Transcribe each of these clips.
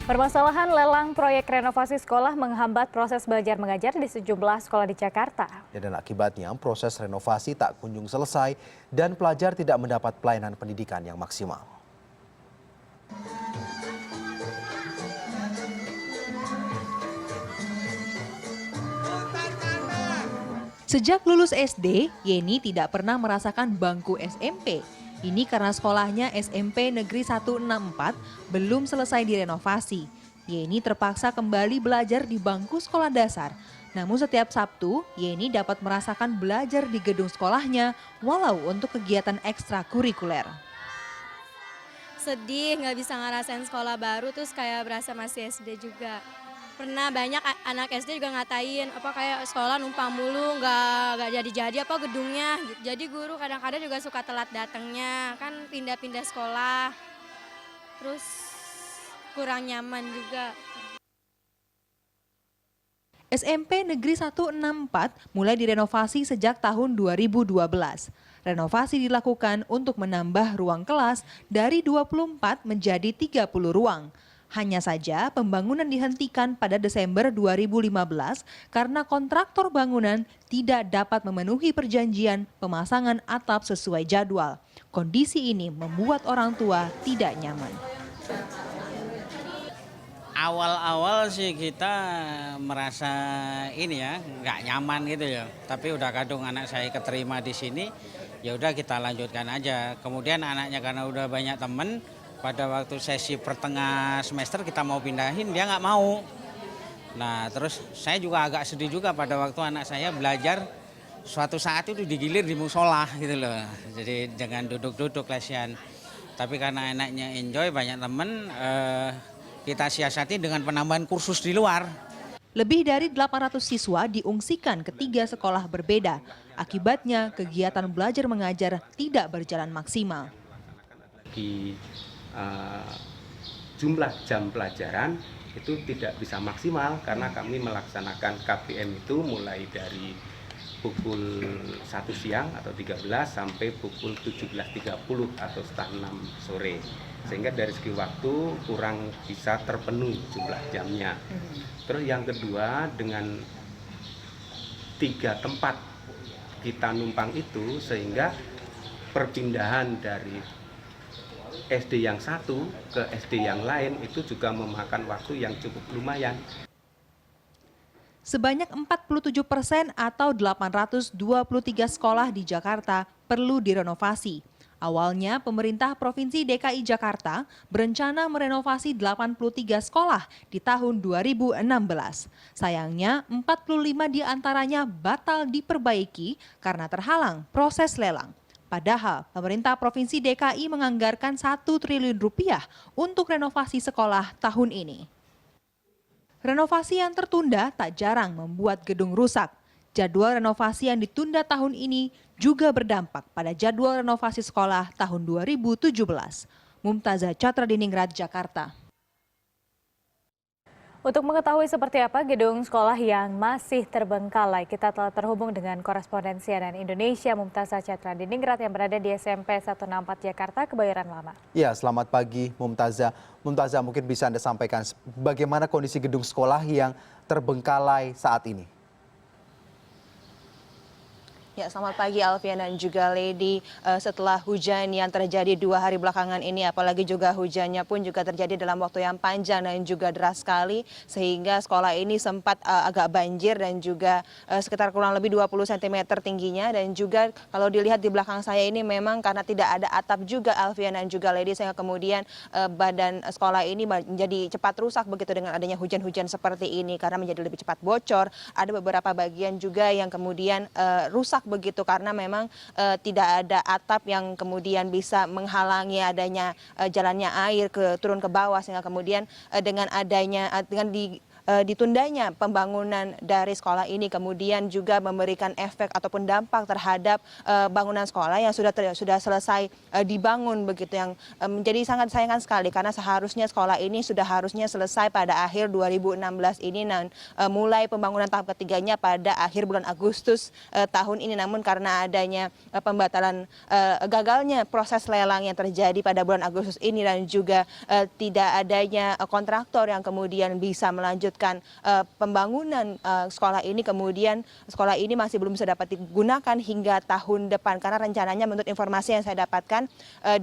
Permasalahan lelang proyek renovasi sekolah menghambat proses belajar mengajar di sejumlah sekolah di Jakarta. Dan akibatnya proses renovasi tak kunjung selesai dan pelajar tidak mendapat pelayanan pendidikan yang maksimal. Sejak lulus SD, Yeni tidak pernah merasakan bangku SMP. Ini karena sekolahnya SMP Negeri 164 belum selesai direnovasi. Yeni terpaksa kembali belajar di bangku sekolah dasar. Namun setiap Sabtu, Yeni dapat merasakan belajar di gedung sekolahnya walau untuk kegiatan ekstrakurikuler. Sedih nggak bisa ngerasain sekolah baru, terus kayak berasa masih SD juga. Pernah banyak anak SD juga ngatain apa kayak sekolah numpang mulu, nggak jadi-jadi apa gedungnya. Jadi guru kadang-kadang juga suka telat datangnya, kan pindah-pindah sekolah. Terus kurang nyaman juga. SMP Negeri 164 mulai direnovasi sejak tahun 2012. Renovasi dilakukan untuk menambah ruang kelas dari 24 menjadi 30 ruang. Hanya saja pembangunan dihentikan pada Desember 2015 karena kontraktor bangunan tidak dapat memenuhi perjanjian pemasangan atap sesuai jadwal. Kondisi ini membuat orang tua tidak nyaman. Awal-awal sih kita merasa ini ya nggak nyaman gitu ya. Tapi udah kadung anak saya keterima di sini, ya udah kita lanjutkan aja. Kemudian anaknya karena udah banyak temen, pada waktu sesi pertengah semester kita mau pindahin, dia nggak mau. Nah terus saya juga agak sedih juga pada waktu anak saya belajar suatu saat itu digilir di musola gitu loh. Jadi jangan duduk-duduk lesian. Tapi karena anaknya enjoy banyak temen, kita siasati dengan penambahan kursus di luar. Lebih dari 800 siswa diungsikan ke 3 sekolah berbeda. Akibatnya kegiatan belajar mengajar tidak berjalan maksimal. Jumlah jam pelajaran itu tidak bisa maksimal karena kami melaksanakan KPM itu mulai dari pukul 1 siang atau 13 sampai pukul 17.30 atau setengah 6 sore. Sehingga dari segi waktu kurang bisa terpenuhi jumlah jamnya. Terus yang kedua, dengan 3 tempat kita numpang itu sehingga perpindahan dari SD yang satu ke SD yang lain itu juga memakan waktu yang cukup lumayan. Sebanyak 47% atau 823 sekolah di Jakarta perlu direnovasi. Awalnya pemerintah Provinsi DKI Jakarta berencana merenovasi 83 sekolah di tahun 2016. Sayangnya 45 diantaranya batal diperbaiki karena terhalang proses lelang. Padahal pemerintah Provinsi DKI menganggarkan 1 triliun rupiah untuk renovasi sekolah tahun ini. Renovasi yang tertunda tak jarang membuat gedung rusak. Jadwal renovasi yang ditunda tahun ini juga berdampak pada jadwal renovasi sekolah tahun 2017. Mumtazah Chatradiningrat, Jakarta. Untuk mengetahui seperti apa gedung sekolah yang masih terbengkalai, kita telah terhubung dengan koresponden CNN Indonesia Mumtazah Chatradiningrat yang berada di SMP 164 Jakarta, Kebayoran Lama. Ya, selamat pagi Mumtazah. Mumtazah, mungkin bisa Anda sampaikan bagaimana kondisi gedung sekolah yang terbengkalai saat ini? Ya, selamat pagi Alfian dan juga Lady. Setelah hujan yang terjadi 2 hari belakangan ini, apalagi juga hujannya pun juga terjadi dalam waktu yang panjang dan juga deras sekali, sehingga sekolah ini sempat agak banjir dan juga sekitar kurang lebih 20 cm tingginya. Dan juga kalau dilihat di belakang saya ini memang karena tidak ada atap juga Alfian dan juga Lady, sehingga kemudian badan sekolah ini menjadi cepat rusak begitu dengan adanya hujan-hujan seperti ini karena menjadi lebih cepat bocor. Ada beberapa bagian juga yang kemudian rusak begitu karena memang tidak ada atap yang kemudian bisa menghalangi adanya jalannya air turun ke bawah, sehingga kemudian dengan ditundanya pembangunan dari sekolah ini kemudian juga memberikan efek ataupun dampak terhadap bangunan sekolah yang sudah selesai dibangun begitu, yang menjadi sangat disayangkan sekali karena seharusnya sekolah ini sudah harusnya selesai pada akhir 2016 ini, dan mulai pembangunan tahap ketiganya pada akhir bulan Agustus tahun ini. Namun karena adanya pembatalan gagalnya proses lelang yang terjadi pada bulan Agustus ini dan juga tidak adanya kontraktor yang kemudian bisa melanjutkan pembangunan sekolah ini, kemudian sekolah ini masih belum bisa dapat digunakan hingga tahun depan, karena rencananya menurut informasi yang saya dapatkan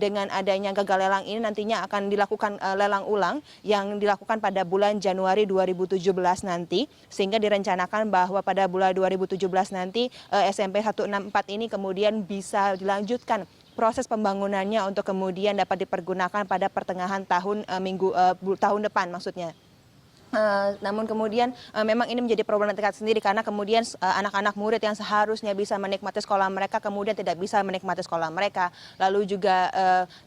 dengan adanya gagal lelang ini nantinya akan dilakukan lelang ulang yang dilakukan pada bulan Januari 2017 nanti, sehingga direncanakan bahwa pada bulan 2017 nanti SMP 164 ini kemudian bisa dilanjutkan proses pembangunannya untuk kemudian dapat dipergunakan pada pertengahan tahun depan maksudnya. Namun kemudian memang ini menjadi problematika sendiri karena kemudian anak-anak murid yang seharusnya bisa menikmati sekolah mereka kemudian tidak bisa menikmati sekolah mereka. Lalu juga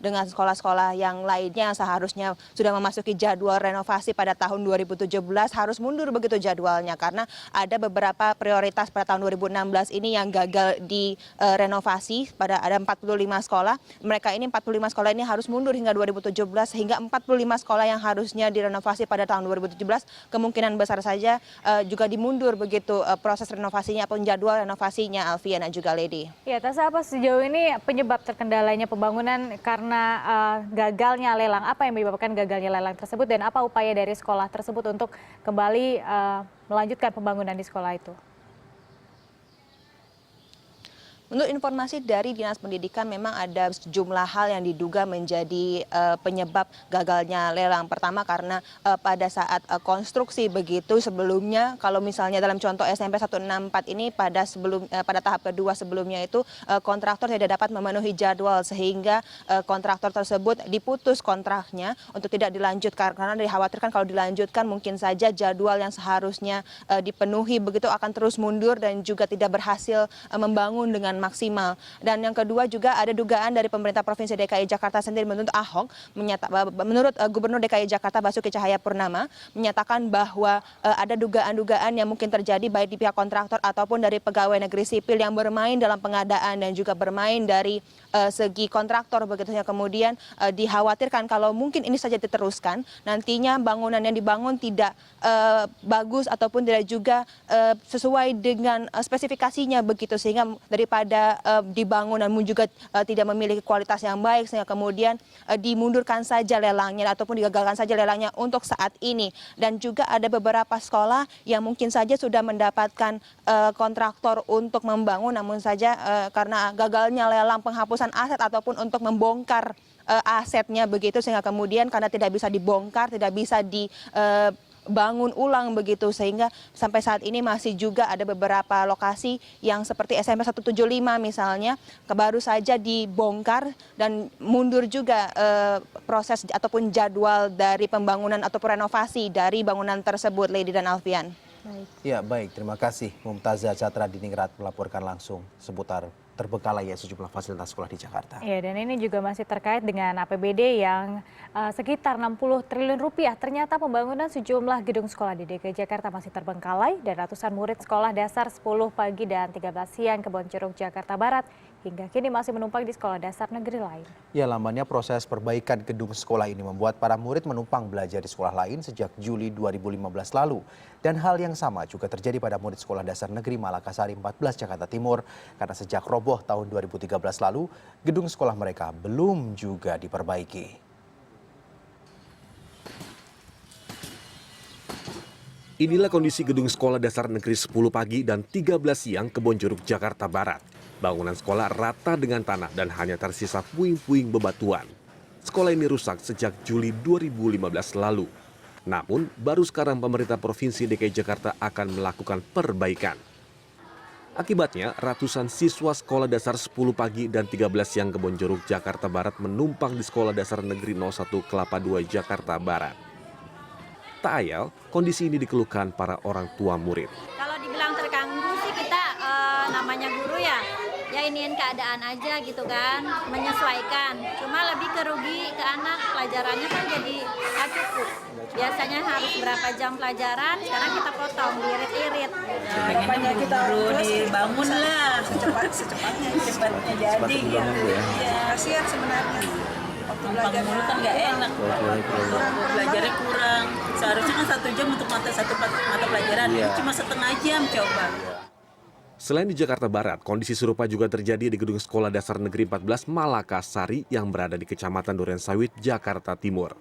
dengan sekolah-sekolah yang lainnya yang seharusnya sudah memasuki jadwal renovasi pada tahun 2017 harus mundur begitu jadwalnya karena ada beberapa prioritas pada tahun 2016 ini yang gagal direnovasi. Pada ada 45 sekolah. Mereka ini 45 sekolah ini harus mundur hingga 2017 sehingga 45 sekolah yang harusnya direnovasi pada tahun 2017 kemungkinan besar saja juga dimundur begitu proses renovasinya ataupun jadwal renovasinya, Alfian dan juga Lady. Ya, Tasa, apa sejauh ini penyebab terkendalanya pembangunan karena gagalnya lelang? Apa yang menyebabkan gagalnya lelang tersebut dan apa upaya dari sekolah tersebut untuk kembali melanjutkan pembangunan di sekolah itu? Menurut informasi dari Dinas Pendidikan memang ada sejumlah hal yang diduga menjadi penyebab gagalnya lelang. Pertama karena pada saat konstruksi begitu sebelumnya, kalau misalnya dalam contoh SMP 164 ini pada tahap kedua sebelumnya itu kontraktor tidak dapat memenuhi jadwal sehingga kontraktor tersebut diputus kontraknya untuk tidak dilanjutkan karena dikhawatirkan kalau dilanjutkan mungkin saja jadwal yang seharusnya dipenuhi begitu akan terus mundur dan juga tidak berhasil membangun dengan maksimal. Dan yang kedua juga ada dugaan dari pemerintah Provinsi DKI Jakarta sendiri menurut Ahok, menurut Gubernur DKI Jakarta Basuki Cahayapurnama menyatakan bahwa ada dugaan-dugaan yang mungkin terjadi baik di pihak kontraktor ataupun dari pegawai negeri sipil yang bermain dalam pengadaan dan juga bermain dari segi kontraktor begitu ya. Kemudian dikhawatirkan kalau mungkin ini saja diteruskan nantinya bangunan yang dibangun tidak bagus ataupun tidak juga sesuai dengan spesifikasinya begitu sehingga daripada dibangun namun juga tidak memiliki kualitas yang baik sehingga kemudian dimundurkan saja lelangnya ataupun digagalkan saja lelangnya untuk saat ini. Dan juga ada beberapa sekolah yang mungkin saja sudah mendapatkan kontraktor untuk membangun namun saja karena gagalnya lelang penghapusan aset ataupun untuk membongkar asetnya begitu sehingga kemudian karena tidak bisa dibongkar, tidak bisa bangun ulang begitu sehingga sampai saat ini masih juga ada beberapa lokasi yang seperti SMP 175 misalnya baru saja dibongkar dan mundur juga proses ataupun jadwal dari pembangunan ataupun renovasi dari bangunan tersebut, Lady dan Alfian. Ya baik, terima kasih Mumtazah Catra Diningrat melaporkan langsung seputar terbengkalai sejumlah fasilitas sekolah di Jakarta. Ya, dan ini juga masih terkait dengan APBD yang sekitar 60 triliun rupiah. Ternyata pembangunan sejumlah gedung sekolah di DKI Jakarta masih terbengkalai dan ratusan murid sekolah dasar 10 pagi dan 13 siang Kebonjeruk, Jakarta Barat hingga kini masih menumpang di sekolah dasar negeri lain. Ya, lambannya proses perbaikan gedung sekolah ini membuat para murid menumpang belajar di sekolah lain sejak Juli 2015 lalu. Dan hal yang sama juga terjadi pada murid sekolah dasar negeri Malakasari 14 Jakarta Timur karena sejak roboh tahun 2013 lalu, gedung sekolah mereka belum juga diperbaiki. Inilah kondisi gedung sekolah dasar negeri 10 pagi dan 13 siang Kebonjeruk, Jakarta Barat. Bangunan sekolah rata dengan tanah dan hanya tersisa puing-puing bebatuan. Sekolah ini rusak sejak Juli 2015 lalu. Namun, baru sekarang pemerintah Provinsi DKI Jakarta akan melakukan perbaikan. Akibatnya, ratusan siswa sekolah dasar 10 pagi dan 13 siang Kebonjeruk, Jakarta Barat menumpang di Sekolah Dasar Negeri 01 Kelapa II, Jakarta Barat. Tak ayal, kondisi ini dikeluhkan para orang tua murid. Kalau dibilang terganggu sih kita namanya guru ya iniin keadaan aja gitu kan, menyesuaikan. Cuma lebih kerugi ke anak, pelajarannya kan jadi nggak cukup. Biasanya harus berapa jam pelajaran, sekarang kita potong, diirit-irit. Harapannya kita dibangun lah secepatnya jadi ya kasihan sebenarnya waktu belajar dulu kan nggak enak, belajarnya kurang, seharusnya kan 1 jam untuk satu mata pelajaran, cuma setengah jam coba. Selain di Jakarta Barat, kondisi serupa juga terjadi di Gedung Sekolah Dasar Negeri 14 Malakasari yang berada di Kecamatan Durensawit, Jakarta Timur.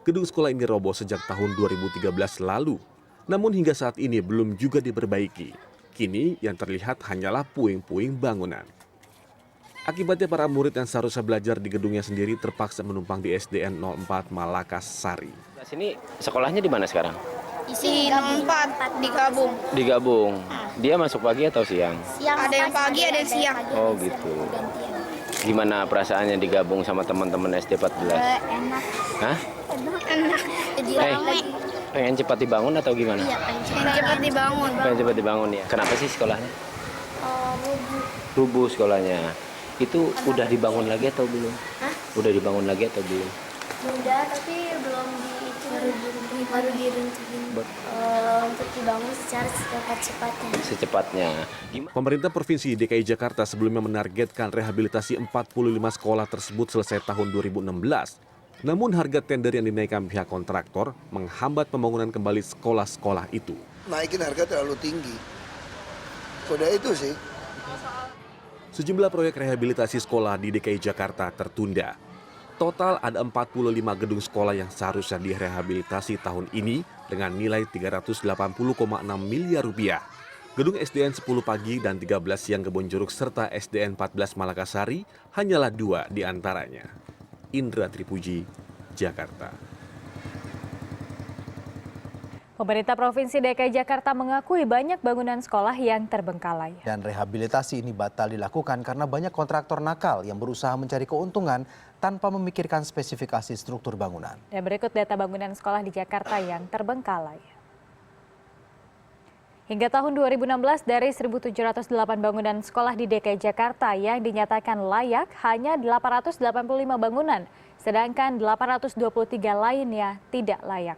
Gedung sekolah ini roboh sejak tahun 2013 lalu, namun hingga saat ini belum juga diperbaiki. Kini yang terlihat hanyalah puing-puing bangunan. Akibatnya para murid yang seharusnya belajar di gedungnya sendiri terpaksa menumpang di SDN 04 Malakasari. Sini sekolahnya di mana sekarang? Di 04 digabung. Digabung. Dia masuk pagi atau siang? Ada yang pagi, ada yang siang. Oh gitu. Gimana perasaannya digabung sama teman-teman SD 14? Enak. Hah? Enak. Jadi ramai. Pengen cepat dibangun atau gimana? Iya, pengen cepat dibangun. Pengen cepat dibangun ya. Kenapa sih sekolahnya? Rubuh sekolahnya. Itu udah dibangun lagi atau belum? Hah? Udah dibangun lagi atau belum? Udah, tapi belum baru direncanain untuk dibangun secara secepat-cepatnya. Secepatnya. Pemerintah Provinsi DKI Jakarta sebelumnya menargetkan rehabilitasi 45 sekolah tersebut selesai tahun 2016. Namun harga tender yang dinaikkan pihak kontraktor menghambat pembangunan kembali sekolah-sekolah itu. Naikin harga terlalu tinggi. Sudah itu sih. Sejumlah proyek rehabilitasi sekolah di DKI Jakarta tertunda. Total ada 45 gedung sekolah yang seharusnya direhabilitasi tahun ini dengan nilai 380,6 miliar rupiah. Gedung SDN 10 Pagi dan 13 Siang Kebonjeruk serta SDN 14 Malakasari hanyalah 2 di antaranya. Indra Tripuji, Jakarta. Pemerintah Provinsi DKI Jakarta mengakui banyak bangunan sekolah yang terbengkalai. Dan rehabilitasi ini batal dilakukan karena banyak kontraktor nakal yang berusaha mencari keuntungan tanpa memikirkan spesifikasi struktur bangunan. Dan berikut data bangunan sekolah di Jakarta yang terbengkalai. Hingga tahun 2016 dari 1.708 bangunan sekolah di DKI Jakarta yang dinyatakan layak hanya 885 bangunan, sedangkan 823 lainnya tidak layak.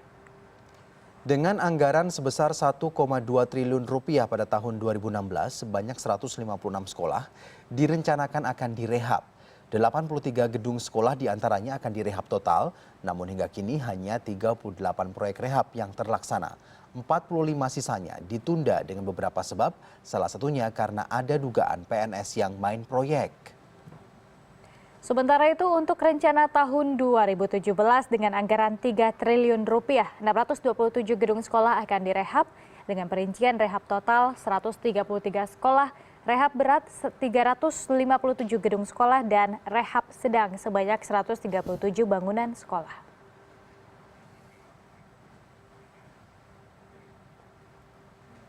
Dengan anggaran sebesar 1,2 triliun rupiah pada tahun 2016, sebanyak 156 sekolah direncanakan akan direhab. 83 gedung sekolah diantaranya akan direhab total, namun hingga kini hanya 38 proyek rehab yang terlaksana. 45 sisanya ditunda dengan beberapa sebab, salah satunya karena ada dugaan PNS yang main proyek. Sementara itu untuk rencana tahun 2017 dengan anggaran 3 triliun rupiah, 627 gedung sekolah akan direhab dengan perincian rehab total 133 sekolah, rehab berat 357 gedung sekolah dan rehab sedang sebanyak 137 bangunan sekolah.